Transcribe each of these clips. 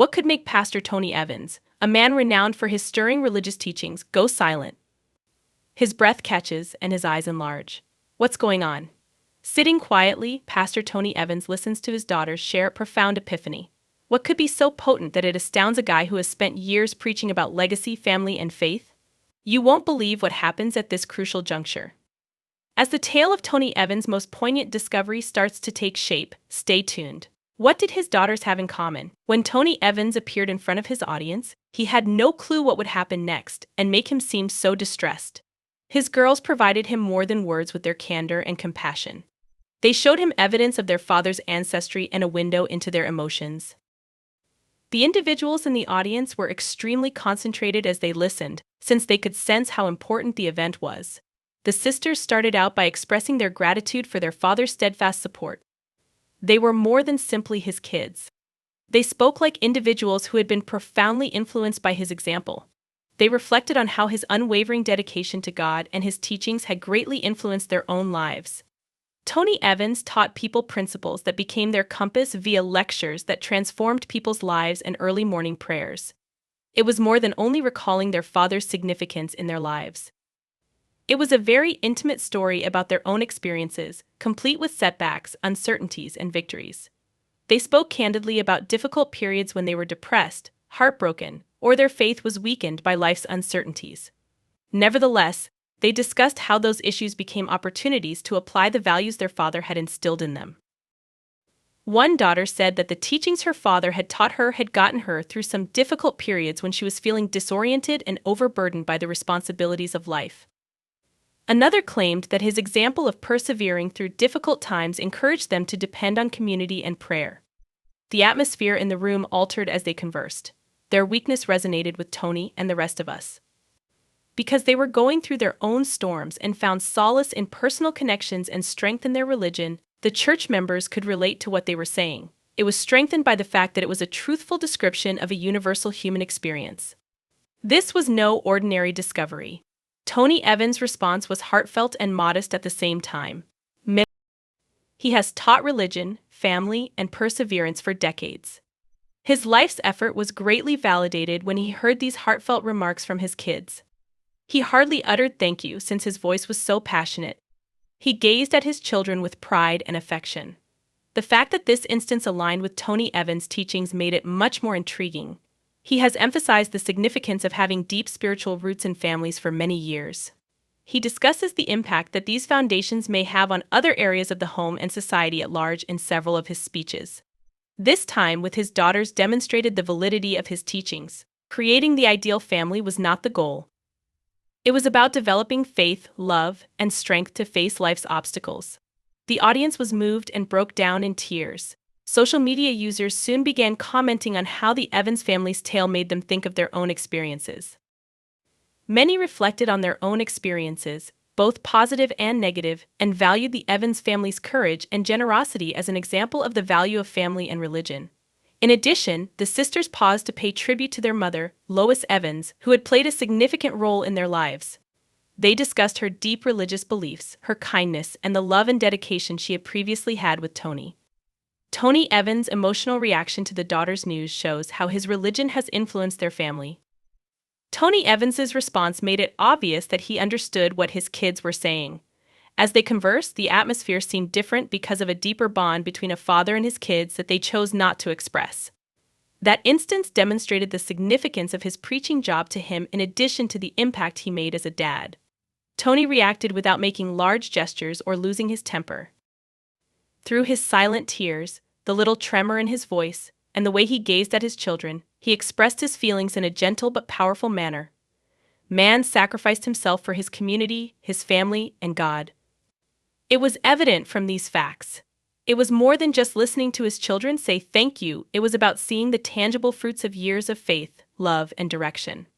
What could make Pastor Tony Evans, a man renowned for his stirring religious teachings, go silent? His breath catches and his eyes enlarge. What's going on? Sitting quietly, Pastor Tony Evans listens to his daughters share a profound epiphany. What could be so potent that it astounds a guy who has spent years preaching about legacy, family, and faith? You won't believe what happens at this crucial juncture. As the tale of Tony Evans' most poignant discovery starts to take shape, stay tuned. What did his daughters have in common? When Tony Evans appeared in front of his audience, he had no clue what would happen next and make him seem so distressed. His girls provided him more than words with their candor and compassion. They showed him evidence of their father's ancestry and a window into their emotions. The individuals in the audience were extremely concentrated as they listened, since they could sense how important the event was. The sisters started out by expressing their gratitude for their father's steadfast support. They were more than simply his kids. They spoke like individuals who had been profoundly influenced by his example. They reflected on how his unwavering dedication to God and his teachings had greatly influenced their own lives. Tony Evans taught people principles that became their compass via lectures that transformed people's lives and early morning prayers. It was more than only recalling their father's significance in their lives. It was a very intimate story about their own experiences, complete with setbacks, uncertainties, and victories. They spoke candidly about difficult periods when they were depressed, heartbroken, or their faith was weakened by life's uncertainties. Nevertheless, they discussed how those issues became opportunities to apply the values their father had instilled in them. One daughter said that the teachings her father had taught her had gotten her through some difficult periods when she was feeling disoriented and overburdened by the responsibilities of life. Another claimed that his example of persevering through difficult times encouraged them to depend on community and prayer. The atmosphere in the room altered as they conversed. Their weakness resonated with Tony and the rest of us. Because they were going through their own storms and found solace in personal connections and strength in their religion, the church members could relate to what they were saying. It was strengthened by the fact that it was a truthful description of a universal human experience. This was no ordinary discovery. Tony Evans' response was heartfelt and modest at the same time. He has taught religion, family, and perseverance for decades. His life's effort was greatly validated when he heard these heartfelt remarks from his kids. He hardly uttered thank you since his voice was so passionate. He gazed at his children with pride and affection. The fact that this instance aligned with Tony Evans' teachings made it much more intriguing. He has emphasized the significance of having deep spiritual roots in families for many years. He discusses the impact that these foundations may have on other areas of the home and society at large in several of his speeches. This time with his daughters demonstrated the validity of his teachings. Creating the ideal family was not the goal. It was about developing faith, love, and strength to face life's obstacles. The audience was moved and broke down in tears. Social media users soon began commenting on how the Evans family's tale made them think of their own experiences. Many reflected on their own experiences, both positive and negative, and valued the Evans family's courage and generosity as an example of the value of family and religion. In addition, the sisters paused to pay tribute to their mother, Lois Evans, who had played a significant role in their lives. They discussed her deep religious beliefs, her kindness, and the love and dedication she had previously had with Tony. Tony Evans' emotional reaction to the daughters' news shows how his religion has influenced their family. Tony Evans' response made it obvious that he understood what his kids were saying. As they conversed, the atmosphere seemed different because of a deeper bond between a father and his kids that they chose not to express. That instance demonstrated the significance of his preaching job to him in addition to the impact he made as a dad. Tony reacted without making large gestures or losing his temper. Through his silent tears, the little tremor in his voice, and the way he gazed at his children, he expressed his feelings in a gentle but powerful manner. Man sacrificed himself for his community, his family, and God. It was evident from these facts. It was more than just listening to his children say thank you, it was about seeing the tangible fruits of years of faith, love, and direction.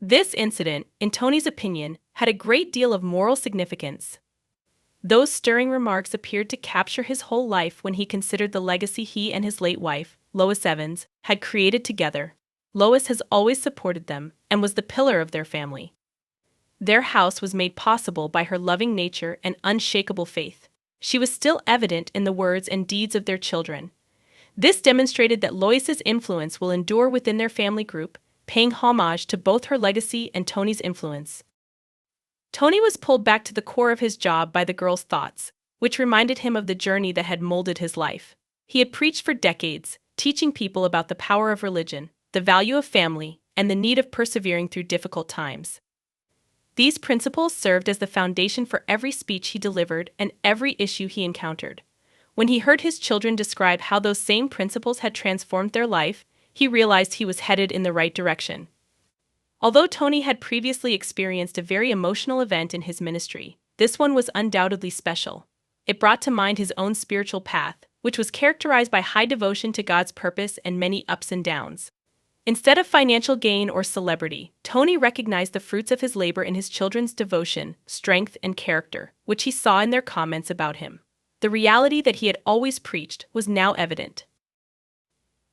This incident, in Tony's opinion, had a great deal of moral significance. Those stirring remarks appeared to capture his whole life when he considered the legacy he and his late wife, Lois Evans, had created together. Lois has always supported them and was the pillar of their family. Their house was made possible by her loving nature and unshakable faith. She was still evident in the words and deeds of their children. This demonstrated that Lois's influence will endure within their family group, paying homage to both her legacy and Tony's influence. Tony was pulled back to the core of his job by the girl's thoughts, which reminded him of the journey that had molded his life. He had preached for decades, teaching people about the power of religion, the value of family, and the need of persevering through difficult times. These principles served as the foundation for every speech he delivered and every issue he encountered. When he heard his children describe how those same principles had transformed their life, he realized he was headed in the right direction. Although Tony had previously experienced a very emotional event in his ministry, this one was undoubtedly special. It brought to mind his own spiritual path, which was characterized by high devotion to God's purpose and many ups and downs. Instead of financial gain or celebrity, Tony recognized the fruits of his labor in his children's devotion, strength, and character, which he saw in their comments about him. The reality that he had always preached was now evident.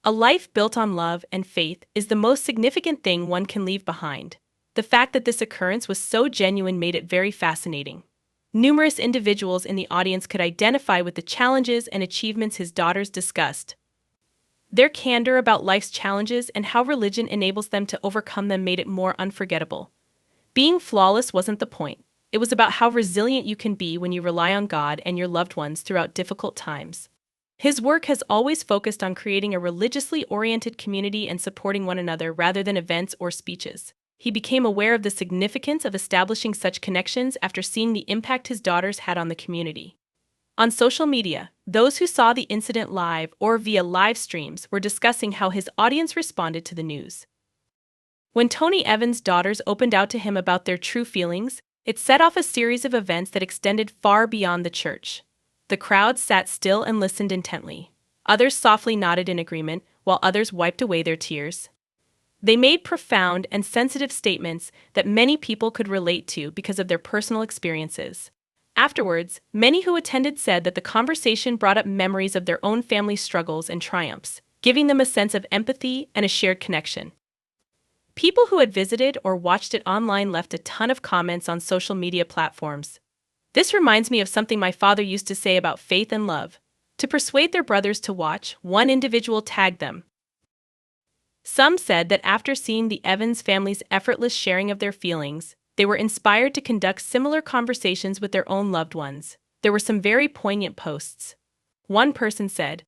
A life built on love and faith is the most significant thing one can leave behind. The fact that this occurrence was so genuine made it very fascinating. Numerous individuals in the audience could identify with the challenges and achievements his daughters discussed. Their candor about life's challenges and how religion enables them to overcome them made it more unforgettable. Being flawless wasn't the point. It was about how resilient you can be when you rely on God and your loved ones throughout difficult times. His work has always focused on creating a religiously oriented community and supporting one another rather than events or speeches. He became aware of the significance of establishing such connections after seeing the impact his daughters had on the community. On social media, those who saw the incident live or via live streams were discussing how his audience responded to the news. When Tony Evans' daughters opened out to him about their true feelings, it set off a series of events that extended far beyond the church. The crowd sat still and listened intently. Others softly nodded in agreement, while others wiped away their tears. They made profound and sensitive statements that many people could relate to because of their personal experiences. Afterwards, many who attended said that the conversation brought up memories of their own family struggles and triumphs, giving them a sense of empathy and a shared connection. People who had visited or watched it online left a ton of comments on social media platforms. This reminds me of something my father used to say about faith and love. To persuade their brothers to watch, one individual tagged them. Some said that after seeing the Evans family's effortless sharing of their feelings, they were inspired to conduct similar conversations with their own loved ones. There were some very poignant posts. One person said,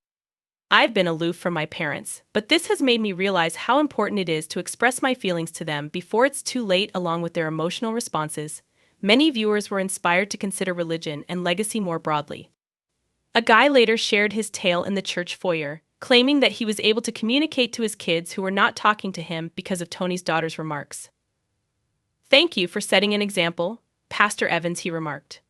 "I've been aloof from my parents, but this has made me realize how important it is to express my feelings to them before it's too late." Along with their emotional responses, many viewers were inspired to consider religion and legacy more broadly. A guy later shared his tale in the church foyer, claiming that he was able to communicate to his kids who were not talking to him because of Tony's daughter's remarks. "Thank you for setting an example, Pastor Evans," he remarked.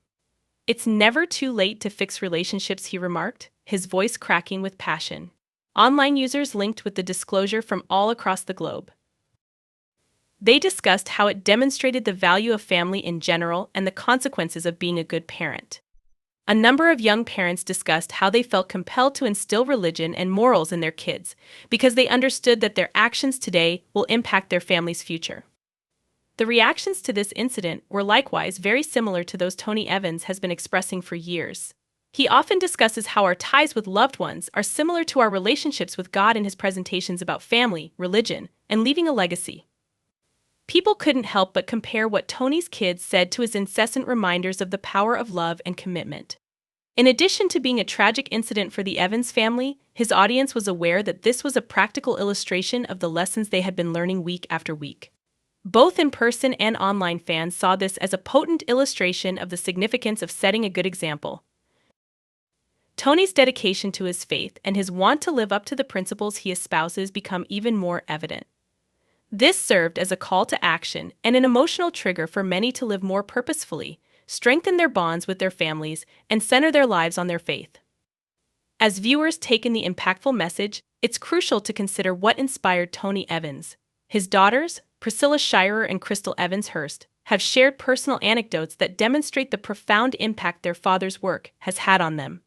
"It's never too late to fix relationships," he remarked, his voice cracking with passion. Online users linked with the disclosure from all across the globe. They discussed how it demonstrated the value of family in general and the consequences of being a good parent. A number of young parents discussed how they felt compelled to instill religion and morals in their kids because they understood that their actions today will impact their family's future. The reactions to this incident were likewise very similar to those Tony Evans has been expressing for years. He often discusses how our ties with loved ones are similar to our relationships with God in his presentations about family, religion, and leaving a legacy. People couldn't help but compare what Tony's kids said to his incessant reminders of the power of love and commitment. In addition to being a tragic incident for the Evans family, his audience was aware that this was a practical illustration of the lessons they had been learning week after week. Both in-person and online fans saw this as a potent illustration of the significance of setting a good example. Tony's dedication to his faith and his want to live up to the principles he espouses become even more evident. This served as a call to action and an emotional trigger for many to live more purposefully, strengthen their bonds with their families, and center their lives on their faith. As viewers take in the impactful message, it's crucial to consider what inspired Tony Evans. His daughters, Priscilla Shirer and Crystal Evans Hurst, have shared personal anecdotes that demonstrate the profound impact their father's work has had on them.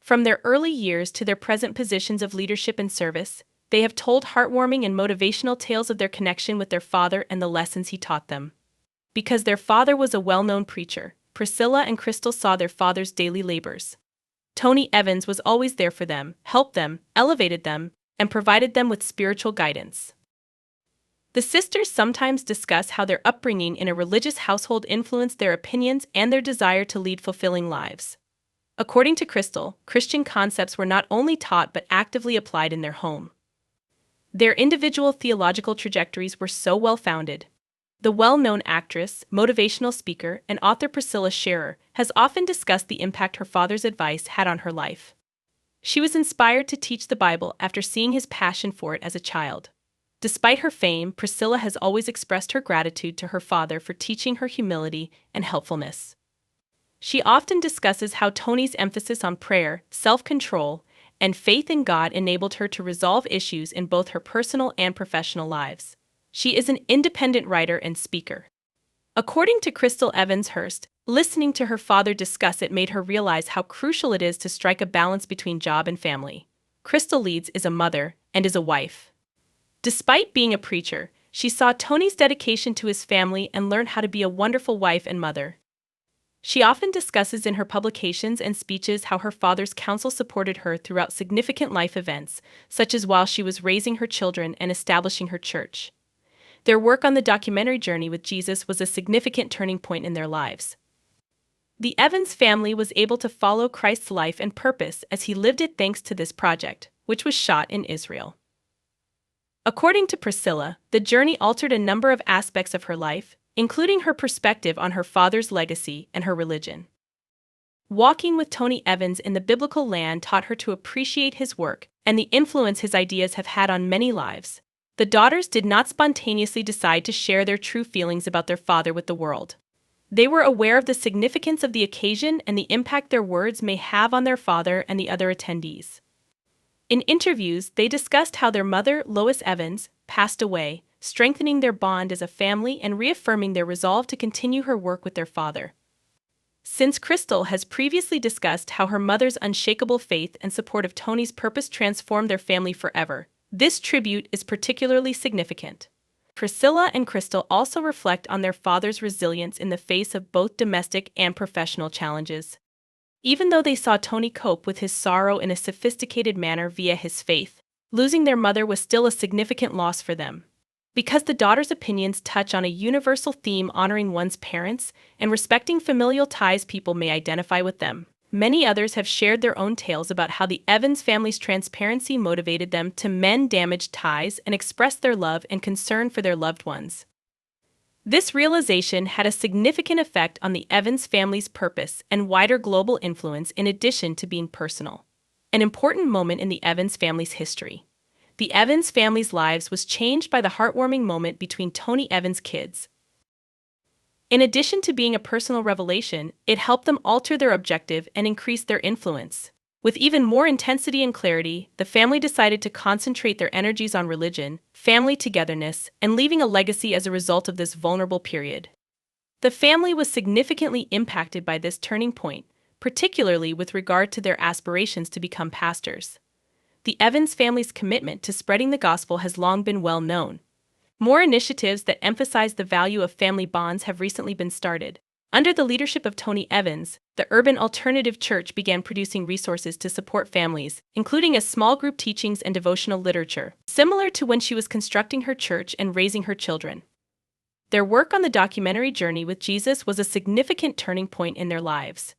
From their early years to their present positions of leadership and service, they have told heartwarming and motivational tales of their connection with their father and the lessons he taught them. Because their father was a well-known preacher, Priscilla and Crystal saw their father's daily labors. Tony Evans was always there for them, helped them, elevated them, and provided them with spiritual guidance. The sisters sometimes discuss how their upbringing in a religious household influenced their opinions and their desire to lead fulfilling lives. According to Crystal, Christian concepts were not only taught but actively applied in their home. Their individual theological trajectories were so well-founded. The well-known actress, motivational speaker, and author Priscilla Scherer has often discussed the impact her father's advice had on her life. She was inspired to teach the Bible after seeing his passion for it as a child. Despite her fame, Priscilla has always expressed her gratitude to her father for teaching her humility and helpfulness. She often discusses how Tony's emphasis on prayer, self-control, and faith in God enabled her to resolve issues in both her personal and professional lives. She is an independent writer and speaker. According to Crystal Evans Hurst, listening to her father discuss it made her realize how crucial it is to strike a balance between job and family. Crystal Leeds is a mother and is a wife. Despite being a preacher, she saw Tony's dedication to his family and learned how to be a wonderful wife and mother. She often discusses in her publications and speeches how her father's counsel supported her throughout significant life events, such as while she was raising her children and establishing her church. Their work on the documentary Journey with Jesus was a significant turning point in their lives. The Evans family was able to follow Christ's life and purpose as he lived it thanks to this project, which was shot in Israel. According to Priscilla, the journey altered a number of aspects of her life, including her perspective on her father's legacy and her religion. Walking with Tony Evans in the biblical land taught her to appreciate his work and the influence his ideas have had on many lives. The daughters did not spontaneously decide to share their true feelings about their father with the world. They were aware of the significance of the occasion and the impact their words may have on their father and the other attendees. In interviews, they discussed how their mother, Lois Evans, passed away, strengthening their bond as a family and reaffirming their resolve to continue her work with their father. Since Crystal has previously discussed how her mother's unshakable faith and support of Tony's purpose transformed their family forever, this tribute is particularly significant. Priscilla and Crystal also reflect on their father's resilience in the face of both domestic and professional challenges. Even though they saw Tony cope with his sorrow in a sophisticated manner via his faith, losing their mother was still a significant loss for them. Because the daughters' opinions touch on a universal theme honoring one's parents and respecting familial ties, people may identify with them. Many others have shared their own tales about how the Evans family's transparency motivated them to mend damaged ties and express their love and concern for their loved ones. This realization had a significant effect on the Evans family's purpose and wider global influence in addition to being personal. An important moment in the Evans family's history. The Evans family's lives was changed by the heartwarming moment between Tony Evans' kids. In addition to being a personal revelation, it helped them alter their objective and increase their influence. With even more intensity and clarity, the family decided to concentrate their energies on religion, family togetherness, and leaving a legacy as a result of this vulnerable period. The family was significantly impacted by this turning point, particularly with regard to their aspirations to become pastors. The Evans family's commitment to spreading the gospel has long been well known. More initiatives that emphasize the value of family bonds have recently been started. Under the leadership of Tony Evans, the Urban Alternative Church began producing resources to support families, including a small group teachings and devotional literature, similar to when she was constructing her church and raising her children. Their work on the documentary Journey with Jesus was a significant turning point in their lives.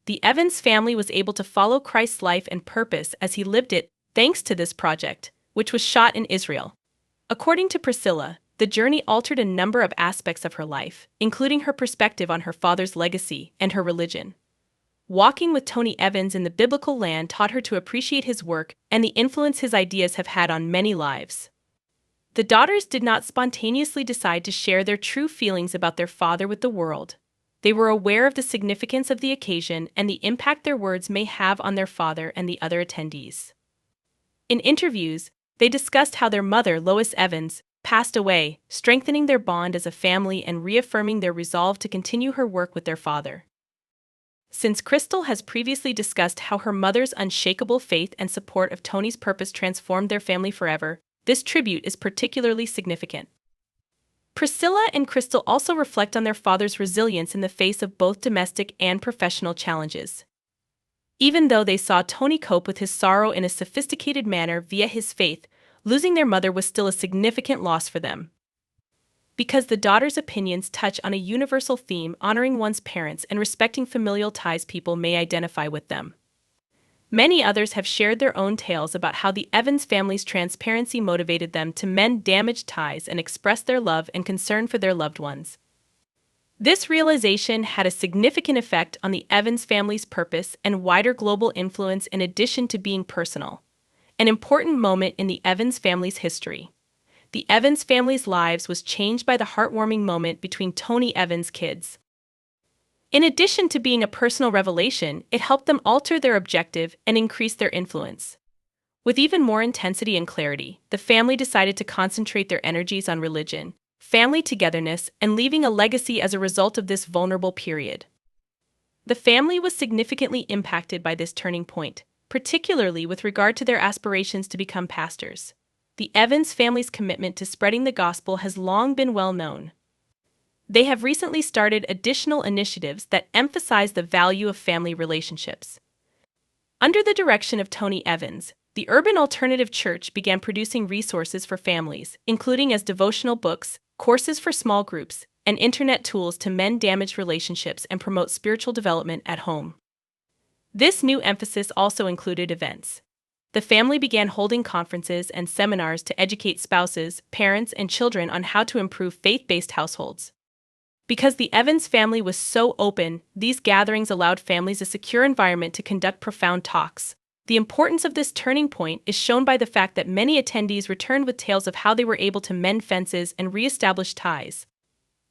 The Evans family was able to follow Christ's life and purpose as he lived it, thanks to this project, which was shot in Israel. According to Priscilla, the journey altered a number of aspects of her life, including her perspective on her father's legacy and her religion. Walking with Tony Evans in the biblical land taught her to appreciate his work and the influence his ideas have had on many lives. The daughters did not spontaneously decide to share their true feelings about their father with the world. They were aware of the significance of the occasion and the impact their words may have on their father and the other attendees. In interviews, they discussed how their mother, Lois Evans, passed away, strengthening their bond as a family and reaffirming their resolve to continue her work with their father. Since Crystal has previously discussed how her mother's unshakable faith and support of Tony's purpose transformed their family forever, this tribute is particularly significant. Priscilla and Crystal also reflect on their father's resilience in the face of both domestic and professional challenges. Even though they saw Tony cope with his sorrow in a sophisticated manner via his faith, losing their mother was still a significant loss for them. Because the daughter's opinions touch on a universal theme, honoring one's parents and respecting familial ties, people may identify with them. Many others have shared their own tales about how the Evans family's transparency motivated them to mend damaged ties and express their love and concern for their loved ones. This realization had a significant effect on the Evans family's purpose and wider global influence in addition to being personal. An important moment in the Evans family's history. The Evans family's lives was changed by the heartwarming moment between Tony Evans' kids. In addition to being a personal revelation, it helped them alter their objective and increase their influence. With even more intensity and clarity, the family decided to concentrate their energies on religion, family togetherness, and leaving a legacy as a result of this vulnerable period. The family was significantly impacted by this turning point, particularly with regard to their aspirations to become pastors. The Evans family's commitment to spreading the gospel has long been well known. They have recently started additional initiatives that emphasize the value of family relationships. Under the direction of Tony Evans, the Urban Alternative Church began producing resources for families, including as devotional books, courses for small groups, and internet tools to mend damaged relationships and promote spiritual development at home. This new emphasis also included events. The family began holding conferences and seminars to educate spouses, parents, and children on how to improve faith-based households. Because the Evans family was so open, these gatherings allowed families a secure environment to conduct profound talks. The importance of this turning point is shown by the fact that many attendees returned with tales of how they were able to mend fences and re-establish ties.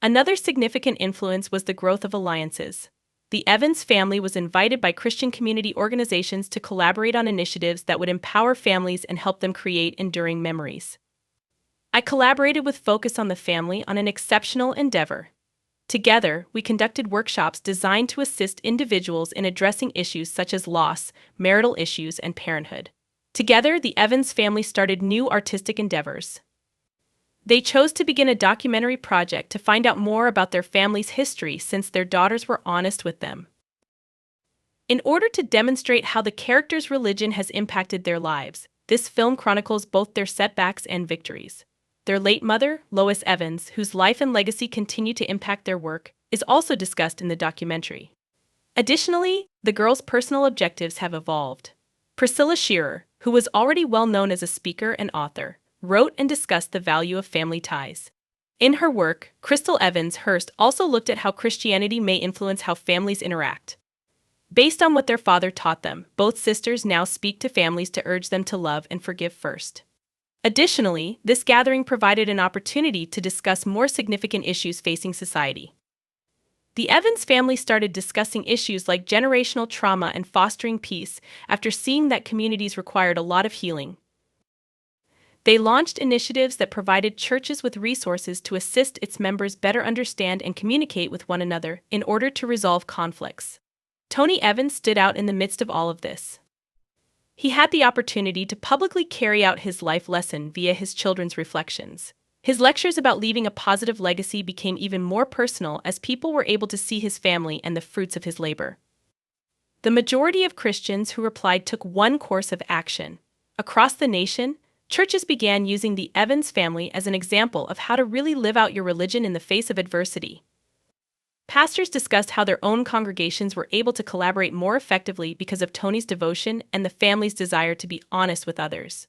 Another significant influence was the growth of alliances. The Evans family was invited by Christian community organizations to collaborate on initiatives that would empower families and help them create enduring memories. I collaborated with Focus on the Family on an exceptional endeavor. Together, we conducted workshops designed to assist individuals in addressing issues such as loss, marital issues, and parenthood. Together, the Evans family started new artistic endeavors. They chose to begin a documentary project to find out more about their family's history since their daughters were honest with them. In order to demonstrate how the characters' religion has impacted their lives, this film chronicles both their setbacks and victories. Their late mother, Lois Evans, whose life and legacy continue to impact their work, is also discussed in the documentary. Additionally, the girls' personal objectives have evolved. Priscilla Shearer, who was already well known as a speaker and author, wrote and discussed the value of family ties. In her work, Crystal Evans Hurst also looked at how Christianity may influence how families interact. Based on what their father taught them, both sisters now speak to families to urge them to love and forgive first. Additionally, this gathering provided an opportunity to discuss more significant issues facing society. The Evans family started discussing issues like generational trauma and fostering peace after seeing that communities required a lot of healing. They launched initiatives that provided churches with resources to assist its members better understand and communicate with one another in order to resolve conflicts. Tony Evans stood out in the midst of all of this. He had the opportunity to publicly carry out his life lesson via his children's reflections. His lectures about leaving a positive legacy became even more personal as people were able to see his family and the fruits of his labor. The majority of Christians who replied took one course of action. Across the nation, churches began using the Evans family as an example of how to really live out your religion in the face of adversity. Pastors discussed how their own congregations were able to collaborate more effectively because of Tony's devotion and the family's desire to be honest with others.